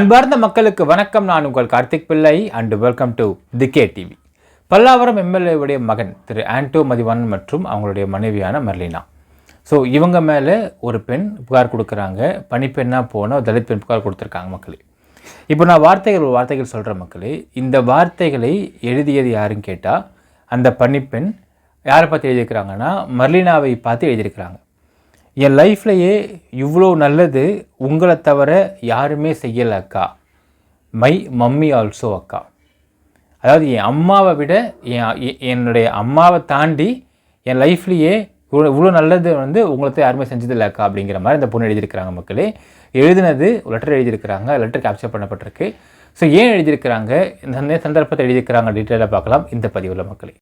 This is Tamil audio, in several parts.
அன்பார்ந்த மக்களுக்கு வணக்கம். நான் உங்கள் Karthik Pillai and welcome to the K TV. Pallavaram எம்எல்ஏவுடைய மகன் திரு ஆண்டோ மதிவாணன் மற்றும் அவங்களுடைய மனைவியான மெர்லினா. ஸோ இவங்க மேலே ஒரு பெண் புகார் கொடுக்குறாங்க. பணிப்பெண்ணாக போன தலித் பெண் புகார் கொடுத்துருக்காங்க மக்களே. இப்போ நான் வார்த்தைகள் சொல்கிற மக்களே, இந்த வார்த்தைகளை எழுதியது யாருன்னு கேட்டால் அந்த பணிப்பெண் யாரை பார்த்து எழுதியிருக்கிறாங்கன்னா மெர்லினாவை பார்த்து எழுதியிருக்கிறாங்க. என் லைஃப்லையே இவ்வளோ நல்லது உங்களை தவிர யாருமே செய்யலை அக்கா. மை மம்மி ஆல்சோ அக்கா. அதாவது என் அம்மாவை விட என்னுடைய அம்மாவை தாண்டி என் லைஃப்லையே இவ்வளோ நல்லது உங்களை யாருமே செஞ்சதில்லை அக்கா அப்படிங்கிற மாதிரி இந்த பொண்ணு எழுதியிருக்கிறாங்க மக்களே. எழுதினது லெட்டர் எழுதியிருக்கிறாங்க. லெட்டர் கேப்சர் பண்ணப்பட்டிருக்கு. ஸோ ஏன் எழுதியிருக்கிறாங்க, இந்த சந்தர்ப்பத்தை எழுதியிருக்கிறாங்க, டீட்டெயிலாக பார்க்கலாம் இந்த பதிவில் மக்களே.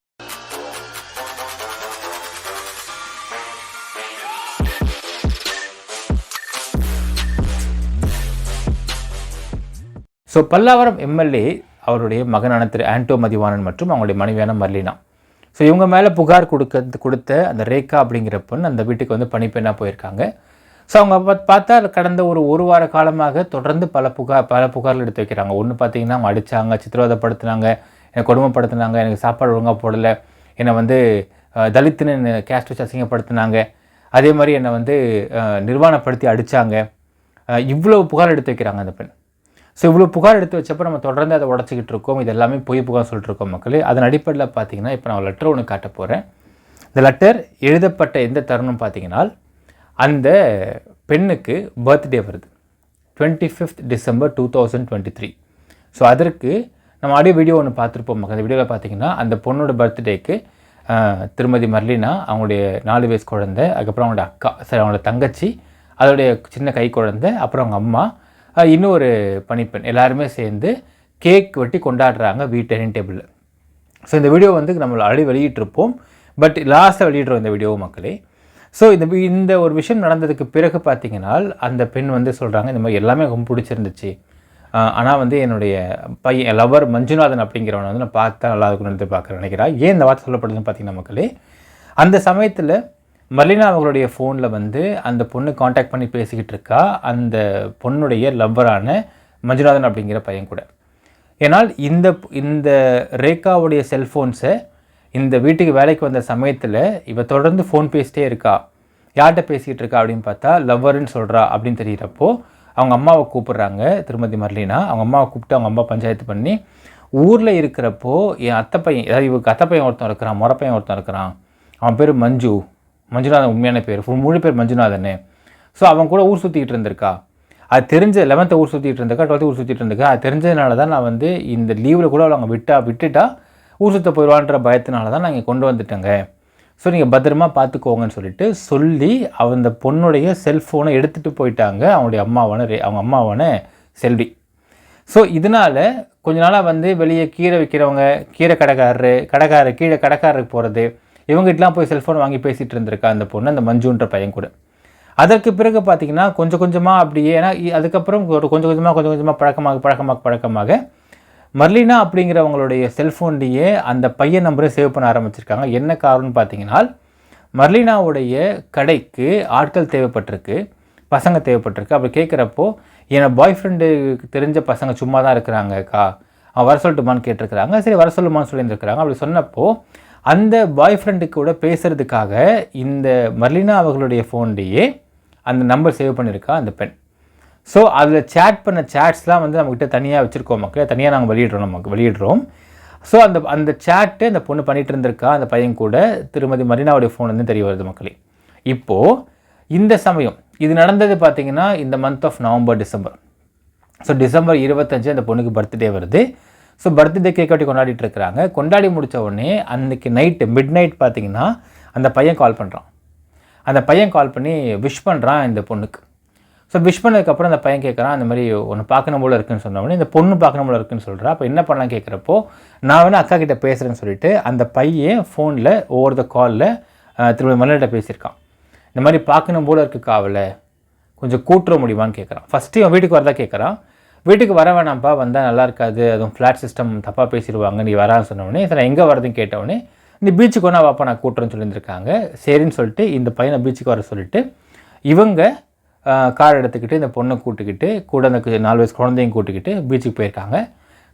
ஸோ பல்லாவரம் எம்எல்ஏ அவருடைய மகனான திரு ஆண்டோ மதிவாணன் மற்றும் அவங்களுடைய மனைவியான மெர்லினா. ஸோ இவங்க மேலே புகார் கொடுத்த அந்த ரேகா அப்படிங்கிற பெண் அந்த வீட்டுக்கு பணிப்பெண்ணாக போயிருக்காங்க. ஸோ அவங்க பார்த்தா கடந்த ஒரு வார காலமாக தொடர்ந்து பல புகார்கள் எடுத்து வைக்கிறாங்க. ஒன்று பார்த்தீங்கன்னா அவங்க அடித்தாங்க, சித்திரவதைப்படுத்தினாங்க, என்னை கொடுமைப்படுத்தினாங்க, எனக்கு சாப்பாடு ஒழுங்காக போடலை, என்னை தலித்துன்னு கேஸ்ட் வச்சு அசிங்கப்படுத்தினாங்க, அதே மாதிரி என்னை நிர்வாணப்படுத்தி அடித்தாங்க. இவ்வளோ புகார் எடுத்து வைக்கிறாங்க அந்த பெண். ஸோ இவ்வளோ புகார் எடுத்து வச்சப்போ நம்ம தொடர்ந்து அதை உடச்சிக்கிட்டு இருக்கோம். இது எல்லாமே பொய் புகார் சொல்லிட்டு இருக்கோம் மக்களே. அதன் அடிப்படையில் பார்த்தீங்கன்னா இப்போ நான் லெட்டர் ஒன்று காட்ட போகிறேன். இந்த லெட்டர் எழுதப்பட்ட எந்த தருணம் பார்த்தீங்கன்னா அந்த பெண்ணுக்கு பர்த்டே வருது 25th December 2023. ஸோ அதற்கு நம்ம ஆடியோ வீடியோ ஒன்று பார்த்துருப்போம் மக்கள். அந்த வீடியோவில் பார்த்தீங்கன்னா அந்த பொண்ணோட பர்த்டேக்கு திருமதி மெர்லினா, அவங்களுடைய 4 வயசு குழந்தை, அதுக்கப்புறம் அவங்களோட அக்கா, சரி அவங்களோட தங்கச்சி, அதோடைய சின்ன கை குழந்தை, அப்புறம் அவங்க அம்மா, இன்னொரு பணிப்பெண் எல்லாருமே சேர்ந்து கேக் வெட்டி கொண்டாடுறாங்க வீட்டு டைனிங் டேபிளில். ஸோ இந்த வீடியோ நம்ம ஆல்ரெடி வெளியிட்டிருப்போம், பட் லாஸ்ட்டாக வெளியிடுறோம் இந்த வீடியோ மக்களே. ஸோ இந்த ஒரு விஷயம் நடந்ததுக்கு பிறகு பார்த்தீங்கன்னா அந்த பெண் சொல்கிறாங்க, இந்த மாதிரி எல்லாமே ரொம்ப பிடிச்சிருந்துச்சு, ஆனால் என்னுடைய பையன் லவர் மஞ்சுநாதன் அப்படிங்கிறவனை நான் பார்த்தா நல்லா இருக்குன்னு பார்க்குறேன் நினைக்கிறேன். ஏன் இந்த வார்த்தை சொல்லப்படுதுன்னு பார்த்தீங்கன்னா மக்களே, அந்த சமயத்தில் மெர்லினா அவங்களுடைய ஃபோனில் அந்த பொண்ணு காண்டாக்ட் பண்ணி பேசிக்கிட்டு இருக்கா அந்த பொண்ணுடைய லவ்வரான மஞ்சுநாதன் அப்படிங்கிற பையன் கூட. ஏன்னால் இந்த ரேகாவுடைய செல்ஃபோன்ஸை இந்த வீட்டுக்கு வேலைக்கு வந்த சமயத்தில் இவ தொடர்ந்து ஃபோன் பேசிட்டே இருக்கா. யார்கிட்ட பேசிக்கிட்டு இருக்கா அப்படின்னு பார்த்தா லவ்வருன்னு சொல்கிறா அப்படின்னு தெரிகிறப்போ அவங்க அம்மாவை கூப்பிட்றாங்க திருமதி மெர்லினா. அவங்க அம்மாவை கூப்பிட்டு அவங்க அம்மா பஞ்சாயத்து பண்ணி ஊரில் இருக்கிறப்போ என் அத்தை பையன், அதாவது இவருக்கு அத்தை பையன் ஒருத்தன் இருக்கிறான், முறப்பையன் ஒருத்தன் இருக்கிறான், அவன் பேர் மஞ்சுநாதன், உண்மையான பேர், முழு பேர் மஞ்சுநாதன். ஸோ அவன் கூட ஊர் சுற்றிக்கிட்டு இருந்திருக்கா. அது தெரிஞ்ச 11th ஊர் சுற்றிட்டு இருந்திருக்கா, 12th ஊர் சுற்றிட்டு இருந்திருக்கா. அது தெரிஞ்சதுனால தான் நான் இந்த லீவில் கூட அவங்க விட்டுட்டா ஊர் சுற்ற போயிடுவான்ற பயத்தினால தான் நான் இங்கே கொண்டு வந்துட்டேங்க. ஸோ நீங்கள் பத்திரமா பார்த்துக்கோங்கன்னு சொல்லி அந்த பொண்ணுடைய செல்ஃபோனை எடுத்துகிட்டு போயிட்டாங்க அவங்க அம்மாவான செல்வி. ஸோ இதனால் கொஞ்ச நாளாக வெளியே கீரை விற்கிறவங்க, கீரை கடைக்காரருக்கு போகிறது, இவங்ககிட்டலாம் போய் செல்ஃபோன் வாங்கி பேசிகிட்டு இருந்திருக்கா அந்த பொண்ணு, அந்த மஞ்சுன்ற பையன் கூட. அதற்கு பிறகு பார்த்திங்கன்னா கொஞ்சம் கொஞ்சமாக அப்படியே, ஏன்னா அதுக்கப்புறம் கொஞ்சம் கொஞ்சமாக பழக்கமாக மெர்லினா அப்படிங்கிறவங்களுடைய செல்ஃபோன்லேயே அந்த பையன் நம்பரை சேவ் பண்ண ஆரம்பிச்சிருக்காங்க. என்ன காரணம்னு பார்த்தீங்கன்னா மெர்லினாவுடைய கடைக்கு ஆட்கள் தேவைப்பட்டிருக்கு, பசங்க தேவைப்பட்டிருக்கு. அப்படி கேட்குறப்போ என் பாய் ஃப்ரெண்டுக்கு தெரிஞ்ச பசங்க சும்மா தான் இருக்கிறாங்கக்கா, அவன் வர சொல்லட்டுமான்னு கேட்டிருக்கிறாங்க. சரி வர சொல்லுமான்னு சொல்லியிருந்துருக்கிறாங்க. அப்படி சொன்னப்போ அந்த பாய் ஃப்ரெண்டுக்கு கூட பேசுகிறதுக்காக இந்த மெர்லினா அவர்களுடைய ஃபோன்லேயே அந்த நம்பர் சேவ் பண்ணியிருக்கா அந்த பெண். ஸோ அதில் சேட் பண்ண சேட்ஸ்லாம் நம்மக்கிட்ட தனியாக வச்சுருக்கோம் மக்கள், தனியாக நாங்கள் வெளியிடுறோம். ஸோ அந்த சேட்டு அந்த பொண்ணு பண்ணிகிட்டு இருந்திருக்கா அந்த பையன் கூட திருமதி மெர்லினாவுடைய ஃபோன் தெரிய வருது மக்களே. இப்போது இந்த சமயம் இது நடந்தது பார்த்திங்கன்னா இந்த month of November, December. So December 25 அந்த பொண்ணுக்கு பர்த்டே வருது. ஸோ பர்த்டே கேக் வெட்டி கொண்டாடிட்டு இருக்கிறாங்க. கொண்டாடி முடித்த உடனே அன்றைக்கி மிட் நைட் பார்த்திங்கன்னா அந்த பையன் கால் பண்ணுறான். அந்த பையன் கால் பண்ணி விஷ் பண்ணுறான் இந்த பொண்ணுக்கு. ஸோ விஷ் பண்ணதுக்கப்புறம் அந்த பையன் கேட்குறான், அந்த மாதிரி ஒன்று பார்க்கணும் போல் இருக்குன்னு சொன்னோடனே இந்த பொண்ணு பார்க்கணும் போல் இருக்குன்னு சொல்கிறா. அப்போ என்ன பண்ணலாம் கேட்குறப்போ நான் அக்கா கிட்டே பேசுகிறேன்னு சொல்லிட்டு அந்த பையன் ஃபோனில் ஓவர் த காலில் திரும்ப மெர்லினாட்ட பேசியிருக்கான். இந்த மாதிரி பார்க்கணும் போல் இருக்குது காவலை, கொஞ்சம் கூட்டுற முடியுமான்னு கேட்குறான். ஃபஸ்ட்டு அவன் வீட்டுக்கு வரதான் கேட்குறான். வீட்டுக்கு வர வேணாம்ப்பா, வந்தால் நல்லா இருக்காது, அதுவும் ஃப்ளாட் சிஸ்டம் தப்பாக பேசிடுவாங்க, நீ வரான்னு சொன்னோடனே சரி நான் எங்கே வரதுன்னு கேட்டவுடனே இந்த பீச்சுக்கு ஒன்றா வாப்பா நான் கூட்டுறேன்னு சொல்லியிருந்திருக்காங்க. சரின்னு சொல்லிட்டு இந்த பையனை பீச்சுக்கு வர சொல்லிட்டு இவங்க கார் எடுத்துக்கிட்டு இந்த பொண்ணை கூட்டுக்கிட்டு கூட அந்த 4 வயசு குழந்தையும் கூட்டுக்கிட்டு பீச்சுக்கு போயிருக்காங்க.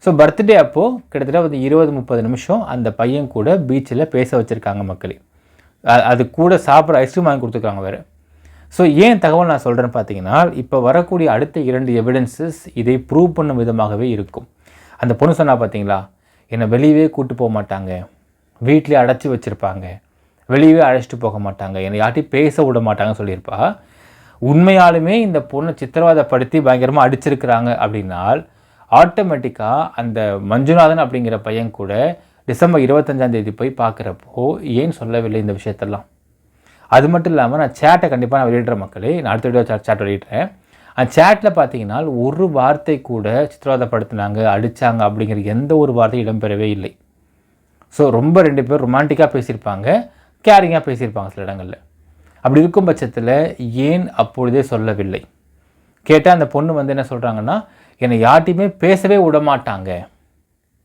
ஸோ பர்த்டே அப்போது கிட்டத்தட்ட ஒரு 20-30 நிமிஷம் அந்த பையன் கூட பீச்சில் பேச வச்சுருக்காங்க மக்களே. அது கூட சாப்பிட்ற ஐஸ்கிரீம் வாங்கி கொடுத்துருக்காங்க வேறு. ஸோ ஏன் தகவல் நான் சொல்கிறேன்னு பார்த்தீங்கன்னா, இப்போ வரக்கூடிய அடுத்த 2 எவிடன்சஸ் இதை ப்ரூவ் பண்ணும் விதமாகவே இருக்கும். அந்த பொண்ணு சொன்னா பார்த்தீங்களா, என்னை வெளியவே கூட்டு போக மாட்டாங்க, வீட்டிலே அடைச்சி வச்சுருப்பாங்க, வெளியவே அழைச்சிட்டு போக மாட்டாங்க, என்னை யார்ட்டையும் பேச விட மாட்டாங்கன்னு சொல்லியிருப்பா. உண்மையாலுமே இந்த பொண்ணை சித்திரவதைப்படுத்தி பயங்கரமாக அடிச்சிருக்கிறாங்க அப்படின்னால் ஆட்டோமேட்டிக்காக அந்த மஞ்சுநாதன் அப்படிங்கிற பையன் கூட டிசம்பர் 25ஆம் தேதி போய் பார்க்குறப்போ ஏன் சொல்லவில்லை இந்த விஷயத்தெல்லாம்? அது மட்டும் இல்லாமல் நான் சேட்டை கண்டிப்பாக நான் வெளியிடுறேன் மக்களே, நான் அடுத்த வீடியோ சேட் வெளியிடுறேன். அந்த சேட்டில் பார்த்தீங்கன்னா ஒரு வார்த்தை கூட சித்திரவதைப்படுத்தினாங்க, அடித்தாங்க அப்படிங்கிற எந்த ஒரு வார்த்தையும் இடம்பெறவே இல்லை. ஸோ ரொம்ப 2 பேர் ரொமான்டிக்காக பேசியிருப்பாங்க, கேரிங்காக பேசியிருப்பாங்க சில இடங்களில். அப்படி இருக்கும் பட்சத்தில் ஏன் அப்பொழுதே சொல்லவில்லை? கேட்டால் அந்த பொண்ணு வந்து என்ன சொல்கிறாங்கன்னா, என்னை யார்ட்டையுமே பேசவே விட மாட்டாங்க,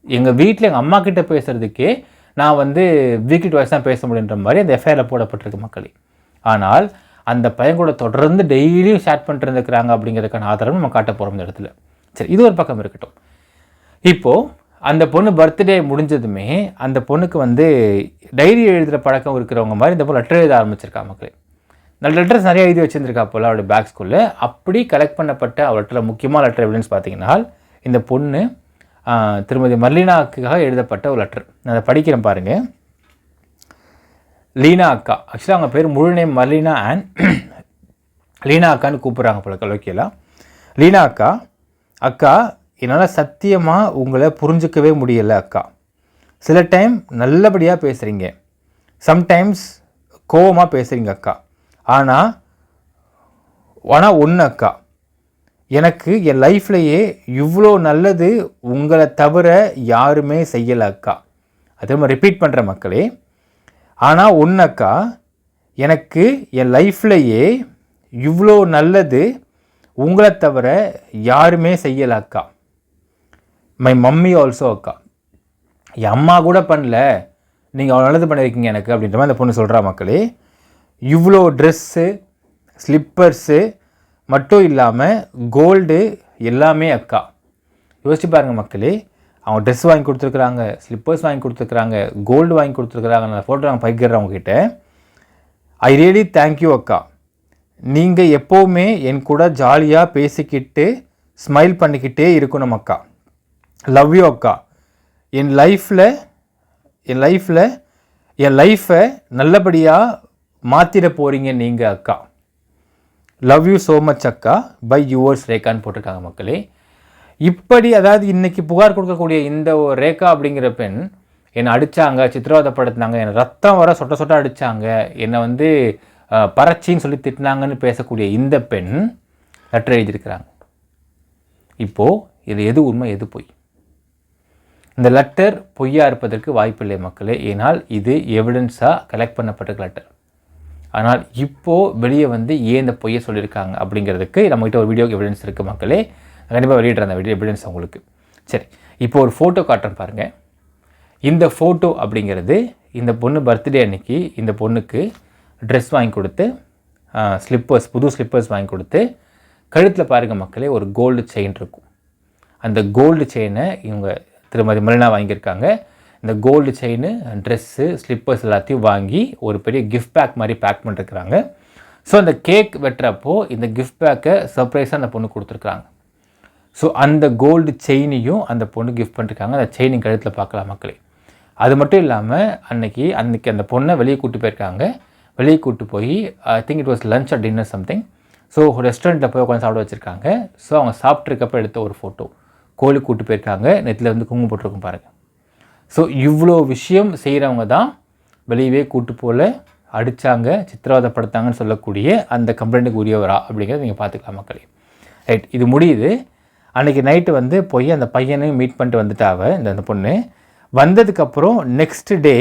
எங்கள் வீட்டில் எங்கள் அம்மா கிட்டே பேசுகிறதுக்கே நான் வந்து வீக்லி ட்வைஸ் தான் பேச முடியுன்ற மாதிரி அந்த எஃப்ஐஆரில் போடப்பட்டிருக்கு மக்களே. ஆனால் அந்த பையன் கூட தொடர்ந்து டெய்லியும் ஷேட் பண்ணிட்டு இருந்துக்கிறாங்க அப்படிங்கிறதுக்கான ஆதாரம் நம்ம காட்ட போகிறோம் இந்த இடத்துல. சரி, இது ஒரு பக்கம் இருக்கட்டும். இப்போது அந்த பொண்ணு பர்த்டே முடிஞ்சதுமே அந்த பொண்ணுக்கு வந்து டைரி எழுதுகிற பழக்கம் இருக்கிறவங்க மாதிரி இந்த பொண்ணு லெட்டர் எழுத ஆரம்பிச்சிருக்கா மக்களே. நல்ல லெட்டர்ஸ் நிறைய எழுதி வச்சுருந்துருக்கா போல் அவளுடைய பேக் ஸ்கூலில். அப்படி கலெக்ட் பண்ணப்பட்ட அவள் லெட்டரில் முக்கியமான லெட்டர் எவிடன்ஸ் பார்த்தீங்கன்னா, இந்த பொண்ணு திருமதி மர்லினாவுக்காக எழுதப்பட்ட ஒரு லெட்டர். நான் அதை படிக்கிறேன் பாருங்கள். லீனா அக்கா, ஆக்சுவலாக அவங்க பேர் முழு நேம் மர்லினா அண்ட் லீனா அக்கான்னு கூப்பிட்றாங்க போல கலோக்கியெல்லாம். லீனா அக்கா, அக்கா என்னால் சத்தியமாக உங்களை புரிஞ்சிக்கவே முடியலை அக்கா. சில டைம் நல்லபடியாக பேசுகிறீங்க, சம்டைம்ஸ் கோவமாக பேசுகிறீங்க அக்கா. ஆனால் ஒன்று அக்கா, எனக்கு என் லைஃப்லையே இவ்வளோ நல்லது உங்களை தவிர யாருமே செய்யலை அக்கா. அதே மாதிரி ரிப்பீட் பண்ணுற மக்களே. ஆனால் ஒன்று அக்கா, எனக்கு என் லைஃப்லையே இவ்வளோ நல்லது உங்களை தவிர யாருமே செய்யலை அக்கா. மை மம்மி ஆல்சோ அக்கா. என் அம்மா கூட பண்ணல, நீங்கள் அவ்வளோ நல்லது பண்ணியிருக்கீங்க எனக்கு அப்படின்ற மாதிரி அந்த பொண்ணு சொல்கிறா மக்களே. இவ்வளோ ட்ரெஸ்ஸு, ஸ்லிப்பர்ஸு மட்டும் இல்லாமல் கோல்டு எல்லாமே அக்கா. யோசிச்சு பாருங்கள் மக்களே, அவங்க ட்ரெஸ் வாங்கி கொடுத்துருக்குறாங்க, ஸ்லிப்பர்ஸ் வாங்கி கொடுத்துருக்குறாங்க, கோல்டு வாங்கி கொடுத்துருக்குறாங்க. நான் ஃபோட்டோ நாங்கள் பகிர்றவங்ககிட்ட. ஐ ரியலி தேங்க்யூ அக்கா. நீங்கள் எப்போவுமே என் கூட ஜாலியாக பேசிக்கிட்டு ஸ்மைல் பண்ணிக்கிட்டே இருக்கணும் அக்கா. லவ் யூ அக்கா. என் லைஃப்பை நல்லபடியாக மாற்றிட போகிறீங்க நீங்கள் அக்கா. லவ் யூ ஸோ மச் அக்கா, பை யுவர்ஸ் ரேகான்னு போட்டிருக்காங்க மக்களே. இப்படி அதாவது இன்றைக்கி புகார் கொடுக்கக்கூடிய இந்த ரேகா அப்படிங்கிற பெண் என்னை அடித்தாங்க, சித்திரவதைப்படுத்தினாங்க, என்னை ரத்தம் வர சொட்ட சொட்ட அடித்தாங்க, என்னை வந்து பறச்சின்னு சொல்லி திட்டினாங்கன்னு பேசக்கூடிய இந்த பெண் லெட்டர் எழுதியிருக்கிறாங்க. இப்போது இது எது உண்மை எது பொய்? இந்த லெட்டர் பொய்யாக இருப்பதற்கு வாய்ப்பில்லை மக்களே, ஏனால் இது எவிடன்ஸாக கலெக்ட் பண்ணப்பட்ட லெட்டர். ஆனால் இப்போது வெளியே வந்து ஏன் இந்த பொய்யை சொல்லியிருக்காங்க அப்படிங்கிறதுக்கு நம்மகிட்ட ஒரு வீடியோ எவிடன்ஸ் இருக்குது மக்களே. கண்டிப்பாக வெளியிடுற அந்த வீடியோ எவிடன்ஸ் உங்களுக்கு. சரி, இப்போ ஒரு ஃபோட்டோ காட்டுறேன் பாருங்கள். இந்த ஃபோட்டோ அப்படிங்கிறது இந்த பொண்ணு பர்த்டே அன்னைக்கு இந்த பொண்ணுக்கு ட்ரெஸ் வாங்கி கொடுத்து, ஸ்லிப்பர்ஸ், புது ஸ்லிப்பர்ஸ் வாங்கி கொடுத்து, கழுத்தில் பாருங்கள் மக்களே ஒரு கோல்டு செயின் இருக்கும். அந்த கோல்டு செயினை இவங்க திருமதி மலினா வாங்கியிருக்காங்க. இந்த கோல்டு செயின், ட்ரெஸ்ஸு, ஸ்லிப்பர்ஸ் எல்லாத்தையும் வாங்கி ஒரு பெரிய கிஃப்ட் பேக் மாதிரி பேக் பண்ணிருக்கிறாங்க. ஸோ அந்த கேக் வெட்டுறப்போ இந்த கிஃப்ட் பேக்கை சர்ப்ரைஸாக அந்த பொண்ணு கொடுத்துருக்குறாங்க. ஸோ அந்த கோல்டு செயினையும் அந்த பொண்ணு கிஃப்ட் பண்ணிருக்காங்க. அந்த செயினிங் கழுத்தில் பார்க்கலாம் மக்களே. அது மட்டும் இல்லாமல் அன்றைக்கி அந்த பொண்ணை வெளியே கூப்பிட்டு போயிருக்காங்க. வெளியே கூப்பிட்டு போய் I think it was lunch R dinner something. So ரெஸ்டாரண்ட்டில் போய் உட்காந்து சாப்பிட வச்சுருக்காங்க. ஸோ அவங்க சாப்பிட்ருக்கப்போ எடுத்த ஒரு ஃபோட்டோ. கோழி கூப்பிட்டு போயிருக்காங்க, நெத்தியில் வந்து குங்குமம் போட்டிருக்கும் பாருங்கள். ஸோ இவ்வளோ விஷயம் செய்கிறவங்க தான் வெளியவே கூட்டு போல் அடித்தாங்க, சித்திரவதைப்படுத்தாங்கன்னு சொல்லக்கூடிய அந்த கம்ப்ளைண்ட்டுக்கு உரியவரா அப்படிங்கிறத நீங்கள் பார்த்துக்கலாம் மக்களே. ரைட், இது முடியுது. அன்றைக்கி நைட்டு வந்து போய் அந்த பையனையும் மீட் பண்ணிட்டு வந்துட்டாவ அந்த பொண்ணு. வந்ததுக்கப்புறம் நெக்ஸ்ட் டே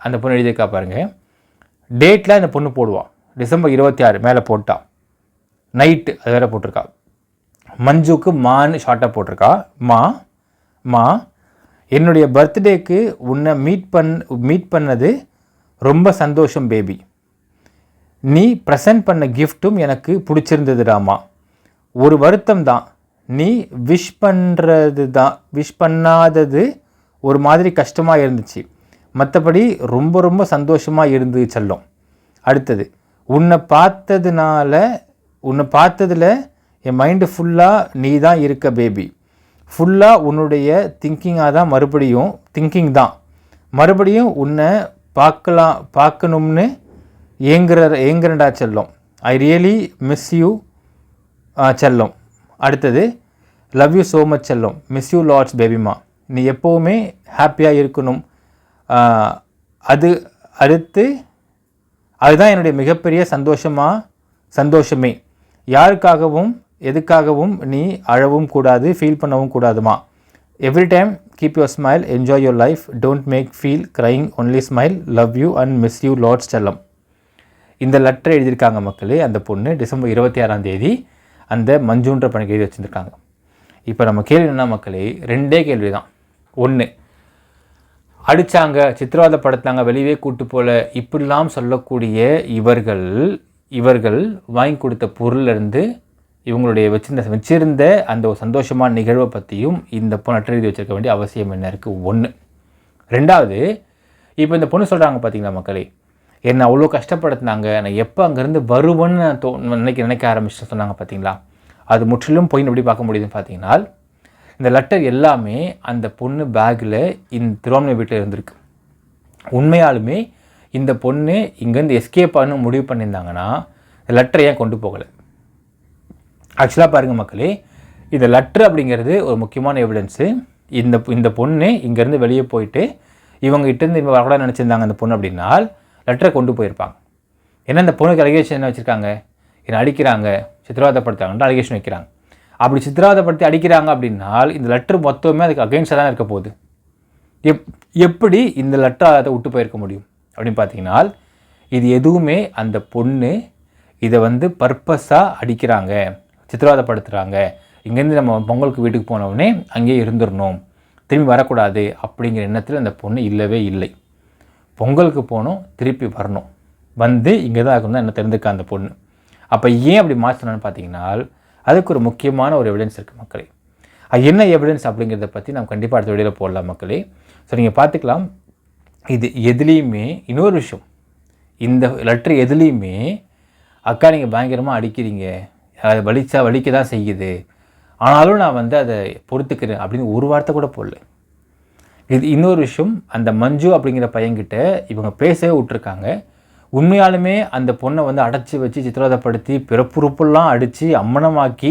அந்த பொண்ணு எழுதியிருக்கா பாருங்கள். டேட்டில் அந்த பொண்ணு போடுவான் டிசம்பர் 26 மேலே போட்டா. நைட்டு அது வேறு போட்டிருக்கா. மஞ்சுக்கு மான்னு ஷார்ட்டாக போட்டிருக்கா. மா என்னுடைய பர்த்டேக்கு உன்னை மீட் பண்ணது ரொம்ப சந்தோஷம் பேபி. நீ ப்ரெசன்ட் பண்ண கிஃப்ட்டும் எனக்கு பிடிச்சிருந்ததுடாமா. ஒரு வருத்தம் தான், நீ விஷ் பண்ணாதது ஒரு மாதிரி கஷ்டமாக இருந்துச்சு. மற்றபடி ரொம்ப ரொம்ப சந்தோஷமாக இருந்து செல்லும். அடுத்தது, உன்னை பார்த்ததில் என் மைண்டு ஃபுல்லாக நீ தான் இருக்க பேபி. ஃபுல்லாக உன்னுடைய திங்கிங் தான் மறுபடியும் உன்னை பார்க்கணும்னு ஏங்குறடா செல்லும். ஐ ரியலி மிஸ் யூ செல்லும். அடுத்தது, லவ் யூ ஸோ மச் செல்லும். மிஸ் யூ லாட்ஸ் பேபிமா. நீ எப்போவுமே ஹாப்பியாக இருக்கணும். அதுதான் என்னுடைய மிகப்பெரிய சந்தோஷமே. யாருக்காகவும் எதுக்காகவும் நீ அழவும் கூடாது, ஃபீல் பண்ணவும் கூடாதுமா. Every time keep your smile, enjoy your life, don't make feel crying, only smile, love you and miss you lots செல்லம். இந்த லெட்டர் எழுதியிருக்காங்க மக்களே. அந்த பொண்ணு டிசம்பர் 26 அந்த மஞ்சுன்ற பணிக்கு எழுதி வச்சுருக்காங்க. இப்போ நம்ம கேள்வி என்ன மக்களே, 2 கேள்வி தான். 1, அடித்தாங்க, சித்திரவதைப்படுத்தாங்க, வெளியே கூட்டு போல இப்படிலாம் சொல்லக்கூடிய இவர்கள் வாங்கி கொடுத்த பொருளிலிருந்து இவங்களுடைய வச்சிருந்த அந்த ஒரு சந்தோஷமான நிகழ்வை பற்றியும் இந்த பொண்ணு லெட்டர் எழுதி வச்சிருக்க வேண்டிய அவசியம் என்ன இருக்குது? 1. 2வது, இப்போ இந்த பொண்ணு சொல்கிறாங்க பார்த்தீங்களா மக்களே, என்னை அவ்வளோ கஷ்டப்படுத்தினாங்க, நான் எப்போ அங்கேருந்து வருவேன்னு நினைக்க ஆரம்பிச்சு சொன்னாங்க பார்த்தீங்களா. அது முற்றிலும் போயின்னு எப்படி பார்க்க முடியுதுன்னு பார்த்தீங்கன்னா, இந்த லெட்டர் எல்லாமே அந்த பொண்ணு பேக்கில் இந்த திருவாமணி வீட்டில் இருந்திருக்கு. உண்மையாலுமே இந்த பொண்ணு இங்கேருந்து எஸ்கேப் ஆகணும்னு முடிவு பண்ணியிருந்தாங்கன்னா இந்த லெட்டரை ஏன் கொண்டு போகலை? ஆக்சுவலாக பாருங்கள் மக்களே, இந்த லெட்ரு அப்படிங்கிறது ஒரு முக்கியமான எவிடன்ஸு. இந்த பொண்ணு இங்கேருந்து வெளியே போயிட்டு இவங்ககிட்டேருந்து இப்போ வரக்கூடாது நினச்சிருந்தாங்க அந்த பொண்ணு அப்படின்னா லெட்டரை கொண்டு போயிருப்பாங்க. ஏன்னா இந்த பொண்ணுக்கு அலிகேஷன் என்ன வச்சுருக்காங்க, என்னை அடிக்கிறாங்க, சித்திரவதைப்படுத்தாங்கன்ற அலிகேஷன் வைக்கிறாங்க. அப்படி சித்திரவதைப்படுத்தி அடிக்கிறாங்க அப்படின்னால் இந்த லெட்ரு மொத்தமே அதுக்கு அகெயின்ஸ்டாக தான் இருக்க போகுது. எப்படி இந்த லெட்டரை அதை விட்டு போயிருக்க முடியும் அப்படின்னு பார்த்தீங்கன்னா, இது எதுவுமே அந்த பொண்ணு இதை பர்பஸாக அடிக்கிறாங்க, சித்திரவதைப்படுத்துகிறாங்க, இங்கேருந்து நம்ம பொங்கலுக்கு வீட்டுக்கு போனவுடனே அங்கேயே இருந்துடணும், திரும்பி வரக்கூடாது அப்படிங்கிற எண்ணத்தில் அந்த பொண்ணு இல்லவே இல்லை. பொங்கலுக்கு போகணும், திருப்பி வரணும், இங்கே தான் இருக்கணும் என்ன தெரிஞ்சுக்க அந்த பொண்ணு. அப்போ ஏன் அப்படி மாற்றணும்னு பார்த்தீங்கன்னா, அதுக்கு ஒரு முக்கியமான ஒரு எவிடன்ஸ் இருக்குது மக்களே. அது என்ன எவிடன்ஸ் அப்படிங்கிறத பற்றி நம்ம கண்டிப்பாக அடுத்த வீடியோவில் போடலாம் மக்களே. ஸோ நீங்கள் பார்த்துக்கலாம். இது எதுலேயுமே இன்னொரு விஷயம், இந்த லெட்ரு எதுலேயுமே அக்கா நீங்கள் பயங்கரமாக அடிக்கிறீங்க, அதை வலிக்க தான் செய்யுது, ஆனாலும் நான் அதை பொறுத்துக்கிறேன் அப்படின்னு ஒரு வார்த்தை கூட போடல. இது இன்னொரு விஷயம், அந்த மஞ்சு அப்படிங்கிற பையன்கிட்ட இவங்க பேசவே விட்டுருக்காங்க. உண்மையாலுமே அந்த பொண்ணை அடைச்சி வச்சு சித்திரவதைப்படுத்தி பிறப்புறுப்பெல்லாம் அடித்து அம்மனமாக்கி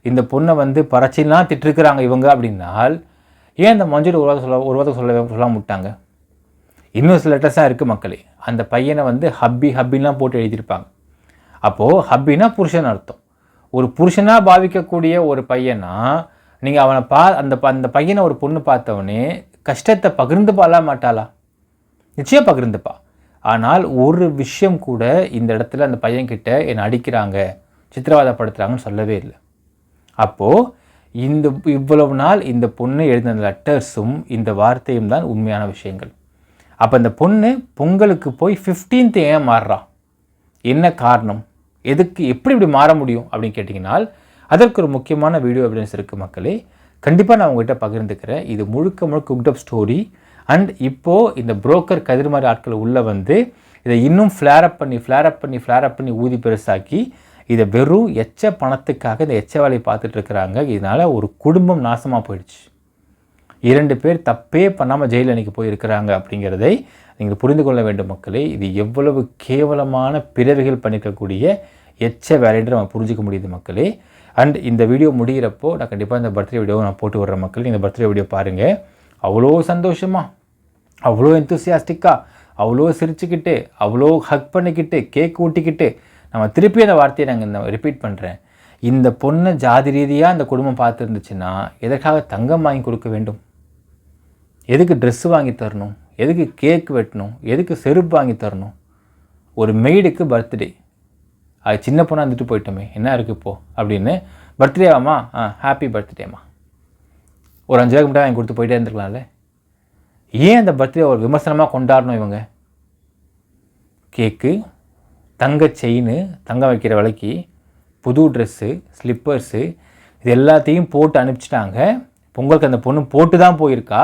இந்த பொண்ணை பறச்சிலாம் திட்டிருக்கிறாங்க இவங்க அப்படின்னால் ஏன் அந்த மஞ்சள் ஒரு வார்த்தை சொல்லாம விட்டாங்க? இன்னும் சில லெட்டர்ஸ் தான் இருக்குது மக்களே. அந்த பையனை ஹப்பிலாம் போட்டு எழுதியிருப்பாங்க. அப்போது ஹப்பினா புருஷன் அர்த்தம். ஒரு புருஷனாக பாவிக்கக்கூடிய ஒரு பையனா நீங்கள் அவனை அந்த பையனை ஒரு பொண்ணு பார்த்தவொடனே கஷ்டத்தை பகிர்ந்துப்பாளா மாட்டாளா? நிச்சயம் பகிர்ந்துப்பா. ஆனால் ஒரு விஷயம் கூட இந்த இடத்துல அந்த பையன்கிட்ட என்னை அடிக்கிறாங்க, சித்திரவதைப்படுத்துகிறாங்கன்னு சொல்லவே இல்லை. அப்போது இவ்வளவு நாள் இந்த பொண்ணு எழுதின லெட்டர்ஸும் இந்த வார்த்தையும் தான் உண்மையான விஷயங்கள். அப்போ இந்த பொண்ணு பொங்கலுக்கு போய் 15th ஏன் மாறுறா? என்ன காரணம்? எப்படி இப்படி மாற முடியும் அப்படின்னு கேட்டிங்கன்னா, அதற்கு ஒரு முக்கியமான வீடியோ எவிடன்ஸ் இருக்குது மக்களே. கண்டிப்பாக நான் உங்கள்கிட்ட பகிர்ந்துக்கிறேன். இது முழுக்க குக்டப் ஸ்டோரி. அண்ட் இப்போது இந்த புரோக்கர் கதிர்மாரி ஆட்கள் உள்ளே இதை இன்னும் ஃப்ளேரப் பண்ணி ஊதி பெருசாக்கி இதை வெறும் எச்ச பணத்துக்காக இந்த எச்ச வேலையை பார்த்துட்ருக்குறாங்க. இதனால் ஒரு குடும்பம் நாசமாக போயிடுச்சு. 2 பேர் தப்பே பண்ணாமல் ஜெயிலில் அன்றைக்கி போயிருக்கிறாங்க அப்படிங்கிறதை நீங்கள் புரிந்து கொள்ள வேண்டும் மக்களே. இது எவ்வளவு கேவலமான பிறவிகள் பண்ணிக்கக்கூடிய எச்ச வேலைன்ற நம்ம புரிஞ்சிக்க முடியுது மக்களே. அண்ட் இந்த வீடியோ முடிகிறப்போ நான் கண்டிப்பாக இந்த பர்த்டே வீடியோவை நான் போட்டு விட்றேன் மக்கள். இந்த பர்த்டே வீடியோ பாருங்கள். அவ்வளோ சந்தோஷமாக, அவ்வளோ எந்தூசியாஸ்டிக்காக, அவ்வளோ சிரிச்சுக்கிட்டு, அவ்வளோ ஹக் பண்ணிக்கிட்டு, கேக் ஊட்டிக்கிட்டு, நம்ம திருப்பி அந்த வார்த்தையை நாங்கள் ரிப்பீட் பண்ணுறேன். இந்த பொண்ணை ஜாதி ரீதியாக அந்த குடும்பம் பார்த்துருந்துச்சுன்னா எதற்காக தங்கம் வாங்கி கொடுக்க வேண்டும்? எதுக்கு ட்ரெஸ்ஸு வாங்கி தரணும்? எதுக்கு கேக் வெட்டணும்? எதுக்கு செருப்பு வாங்கி தரணும்? ஒரு மெய்டுக்கு பர்த்டே, அது சின்ன பொண்ணாக இருந்துட்டு போயிட்டோமே, என்ன இருக்குது இப்போது அப்படின்னு, பர்த்டேவாம்மா, ஹாப்பி பர்த்டேம்மா, ஒரு 5 ரூபாய்க்கு மட்டும் வாங்கி கொடுத்து போயிட்டே இருந்துருக்கலாம்ல. ஏன் அந்த பர்த்டே ஒரு விமர்சனமாக கொண்டாடணும்? இவங்க கேக்கு, தங்க செயின், தங்கம் வைக்கிற விலைக்கு புது ட்ரெஸ்ஸு, ஸ்லிப்பர்ஸு இது எல்லாத்தையும் போட்டு அனுப்பிச்சிட்டாங்க. பொங்கலுக்கு அந்த பொண்ணு போட்டு தான் போயிருக்கா.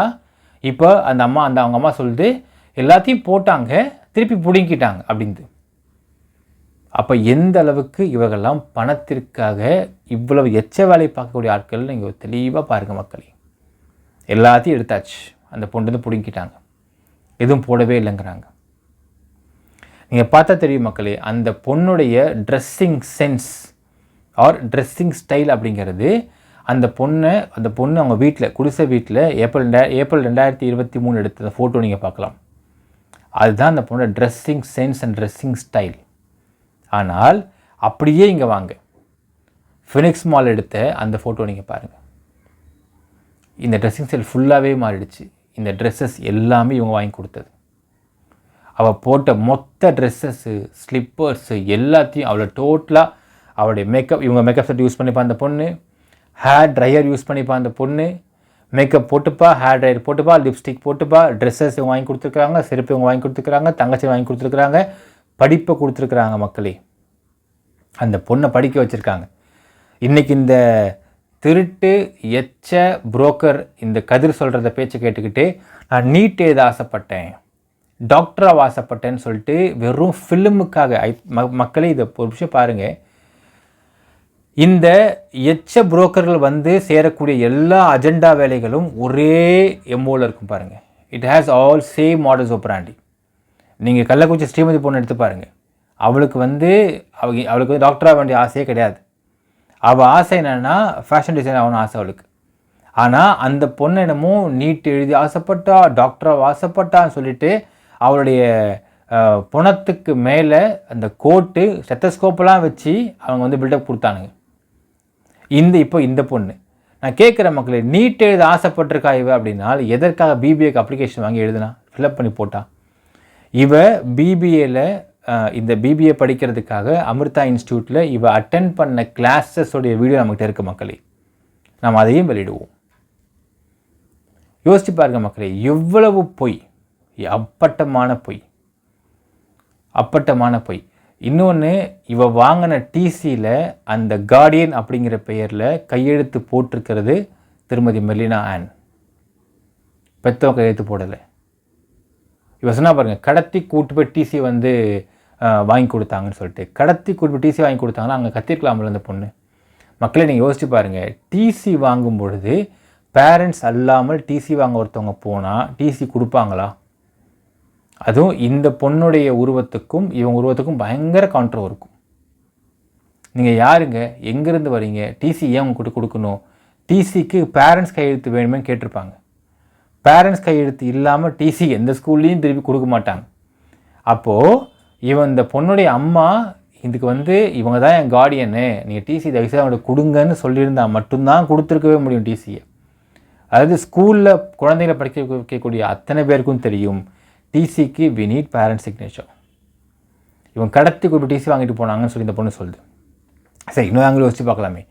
இப்போ அவங்க அம்மா சொல்லுது எல்லாத்தையும் போட்டாங்க, திருப்பி பிடுங்கிட்டாங்க அப்படின்து. அப்போ எந்த அளவுக்கு இவர்கள்லாம் பணத்திற்காக இவ்வளவு எச்ச வேலை பார்க்கக்கூடிய ஆட்கள் நீங்கள் தெளிவாக பாருங்கள் மக்களே. எல்லாத்தையும் எடுத்தாச்சு, அந்த பொண்ணு பிடுங்கிட்டாங்க, எதுவும் போடவே இல்லைங்கிறாங்க. நீங்கள் பார்த்தா தெரியும் மக்களே, அந்த பொண்ணுடைய dressing sense or dressing style அப்படிங்கிறது அந்த பொண்ணு அவங்க வீட்டில் குடிசை வீட்டில் ஏப்ரல் 2023 எடுத்த ஃபோட்டோ நீங்கள் பார்க்கலாம். அதுதான் அந்த பொண்ணோட dressing sense and dressing style. ஆனால் அப்படியே இங்கே வாங்க, ஃபினிக்ஸ் மால் எடுத்த அந்த ஃபோட்டோ நீங்கள் பாருங்கள். இந்த ட்ரெஸ்ஸிங் ஸ்டைல் ஃபுல்லாகவே மாறிடுச்சு. இந்த ட்ரெஸ்ஸஸ் எல்லாமே இவங்க வாங்கி கொடுத்தது. அவள் போட்ட மொத்த ட்ரெஸ்ஸஸ்ஸு, ஸ்லிப்பர்ஸு எல்லாத்தையும் அவளை டோட்டலாக அவளுடைய இவங்க மேக்கப் செட் யூஸ் பண்ணிப்பா அந்த பொண்ணு, ஹேர் ட்ரையர் யூஸ் பண்ணிப்பா அந்த பொண்ணு, மேக்கப் போட்டுப்பா, ஹேர் ட்ரையர் போட்டுப்பா, லிப்ஸ்டிக் போட்டுப்பா, ட்ரெஸ்ஸஸ் இவங்க வாங்கி கொடுத்துருக்குறாங்க, செருப்பு இவங்க வாங்கி கொடுத்துருக்குறாங்க, தங்கச்சி வாங்கி கொடுத்துருக்குறாங்க, படிப்பை கொடுத்துருக்குறாங்க மக்களே. அந்த பொண்ணை படிக்க வச்சுருக்காங்க. இன்றைக்கி இந்த திருட்டு எச்ச புரோக்கர் இந்த கதிர் சொல்கிறத பேச்சு கேட்டுக்கிட்டு நான் நீட் எழுத ஆசைப்பட்டேன், டாக்டராக ஆசைப்பட்டேன்னு சொல்லிட்டு வெறும் ஃபிலிமுக்காக மக்களே இதை ஒரு விஷயம் பாருங்கள். இந்த எச்ச புரோக்கர்கள் வந்து சேரக்கூடிய எல்லா அஜெண்டா வேலைகளும் ஒரே எம்மோவில் இருக்கும் பாருங்கள். It has all same models apparently. நீங்கள் கள்ளக்குறிச்சி ஸ்ரீமதி பொண்ணு எடுத்து பாருங்கள். அவளுக்கு வந்து டாக்டராக வேண்டிய ஆசையே கிடையாது. அவள் ஆசை என்னென்னா ஃபேஷன் டிசைன் ஆகணும் ஆசை அவளுக்கு. ஆனால் அந்த பொண்ணு என்னமோ நீட் எழுதி ஆசைப்பட்டா, டாக்டராக ஆசைப்பட்டான்னு சொல்லிட்டு அவளுடைய பணத்துக்கு மேலே அந்த கோட்டு ஸ்டெத்தஸ்கோப்பெல்லாம் வச்சு அவங்க வந்து பில்டப் கொடுத்தானுங்க. இப்போ இந்த பொண்ணு நான் கேட்குற மக்களே, நீட் எழுத ஆசைப்பட்டிருக்கா இவ அப்படின்னா எதற்காக பிபிஏக்கு அப்ளிகேஷன் வாங்கி எழுதுனா, ஃபில்அப் பண்ணி போட்டா? இவ பிபிஏல இந்த பிபிஏ படிக்கிறதுக்காக அமிர்தா இன்ஸ்டியூட்டில் இவ அட்டென்ட் பண்ண கிளாஸஸோடைய வீடியோ நம்மகிட்ட இருக்க மக்களே. நாம் அதையும் வெளியிடுவோம். யோசிச்சு பாருங்க மக்களே, எவ்வளவு பொய், அப்பட்டமான பொய், அப்பட்டமான பொய். இன்னொன்று, இவ வாங்கின டிசியில் அந்த கார்டியன் அப்படிங்கிற பெயரில் கையெழுத்து போட்டிருக்கிறது திருமதி மெர்லினா ஆன். பெற்றவங்க கையெழுத்து போடலை. இவ சொன்னா பாருங்கள், கடத்தி கூட்டு போய் டிசி வந்து வாங்கி கொடுத்தாங்கன்னு சொல்லிட்டு. கடத்தி கூட்டு போய் டிசி வாங்கி கொடுத்தாங்கன்னா அங்கே கத்திருக்கலாம்ல அந்த பொண்ணு. மக்களை நீங்கள் யோசிச்சு பாருங்கள், டிசி வாங்கும் பொழுது பேரண்ட்ஸ் அல்லாமல் டிசி வாங்க ஒருத்தவங்க போனால் டிசி கொடுப்பாங்களா? அதுவும் இந்த பொண்ணுடைய உருவத்துக்கும் இவங்க உருவத்துக்கும் பயங்கர கான்ட்ரோ இருக்கும். நீங்கள் யாருங்க, எங்கேருந்து வரீங்க, டிசி ஏன் உங்க கொடுக்கணும்? டிசிக்கு பேரண்ட்ஸ் கையெழுத்து வேணுமே கேட்டிருப்பாங்க. பேரண்ட்ஸ் கையெழுத்து இல்லாமல் டிசி எந்த ஸ்கூல்லையும் திருப்பி கொடுக்க மாட்டாங்க. அப்போது இந்த பொண்ணுடைய அம்மா இதுக்கு வந்து இவங்க தான் என் கார்டியனு, நீங்கள் டிசி தயவுசெய்து அவங்களுக்கு கொடுங்கன்னு சொல்லியிருந்தால் மட்டும்தான் கொடுத்துருக்கவே முடியும் டிசியை. அதாவது ஸ்கூலில் குழந்தைகளை படிக்க வைக்கக்கூடிய அத்தனை பேருக்கும் தெரியும் டிசிக்கு வி நீட் பேரண்ட் சிக்னேச்சர். இவங்க கடத்தி கொண்டு டிசி வாங்கிட்டு போனாங்கன்னு சொல்லி இந்த பொண்ணு சொல்லுது. சரி, இன்னும் அவங்களும் யோசிச்சு பார்க்கலாமே,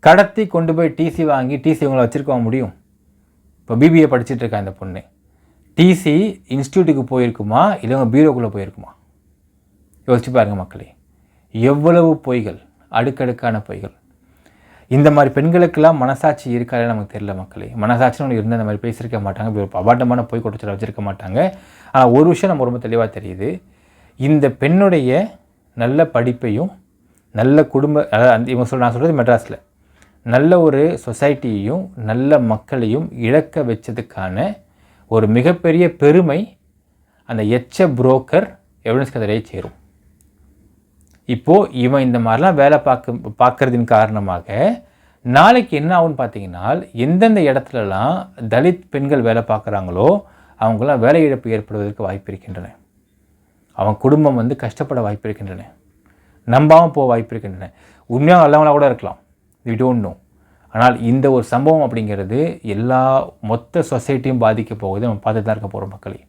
கடத்தி கொண்டு போய் டிசி வாங்கி டிசி இவங்களை வச்சுருக்க முடியும்? இப்போ பிபிஏ படிச்சுட்டு இருக்கா இந்த பொண்ணு, டிசி இன்ஸ்டியூட்டுக்கு போயிருக்குமா இல்லை அவங்க பீரோக்குள்ளே போயிருக்குமா? யோசிச்சு பாருங்க மக்களே, எவ்வளவு பொய்கள், அடுக்கடுக்கான பொய்கள். இந்த மாதிரி பெண்களுக்கெல்லாம் மனசாட்சி இருக்காது நமக்கு தெரியல மக்களே. மனசாட்சின்னு ஒன்று இருந்தால் இந்த மாதிரி பேசியிருக்க மாட்டாங்க, அபாண்டமான பொய் கொடுத்துட வச்சுருக்க மாட்டாங்க. ஆனால் ஒரு விஷயம் நம்ம ரொம்ப தெளிவாக தெரியுது, இந்த பெண்ணுடைய நல்ல படிப்பையும் நல்ல குடும்ப, அதாவது இவங்க நான் சொல்கிறது மெட்ராஸில் நல்ல ஒரு சொசைட்டியையும் நல்ல மக்களையும் இழக்க வச்சதுக்கான ஒரு மிகப்பெரிய பெருமை அந்த எச்ச புரோக்கர் எவிடன்ஸ் கதையை சேரும். இப்போது இவன் இந்த மாதிரிலாம் வேலை பார்க்கறதின் காரணமாக நாளைக்கு என்ன ஆகும்னு பார்த்தீங்கன்னா, எந்தெந்த இடத்துலலாம் தலித் பெண்கள் வேலை பார்க்குறாங்களோ அவங்களாம் வேலை இழப்பு ஏற்படுவதற்கு வாய்ப்பு இருக்கின்றன. அவன் குடும்பம் வந்து கஷ்டப்பட வாய்ப்பு இருக்கின்றன, நம்பாமல் போக வாய்ப்பு இருக்கின்றன. உண்மையாக நல்லவங்களாக கூட இருக்கலாம், வி டோன்ட் நோ. ஆனால் இந்த ஒரு சம்பவம் அப்படிங்கிறது எல்லா மொத்த சொசைட்டியும் பாதிக்க போகுது, நம்ம பார்த்துட்டு தான் இருக்க போகிறோம் மக்களே.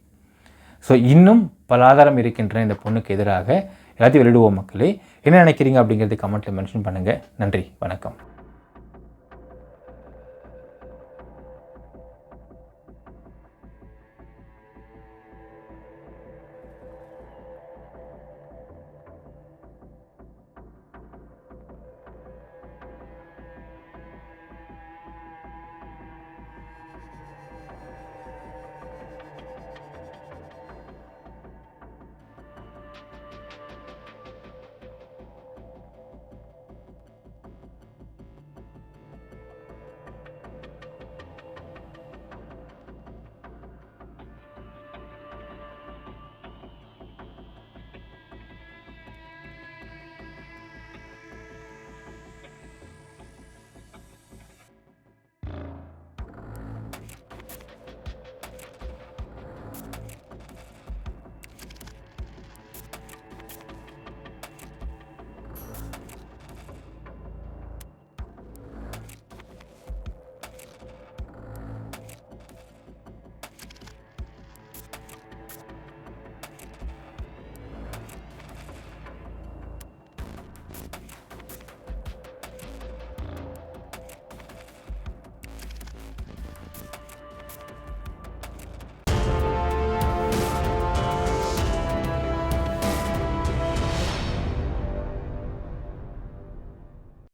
ஸோ இன்னும் பல ஆதாரம் இருக்கின்றன இந்த பொண்ணுக்கு எதிராக. எல்லாத்தையும் வெளியிடுவோம் மக்களே. என்ன நினைக்கிறீங்க அப்படிங்கிறது கமெண்ட்டில் மென்ஷன் பண்ணுங்கள். நன்றி, வணக்கம்.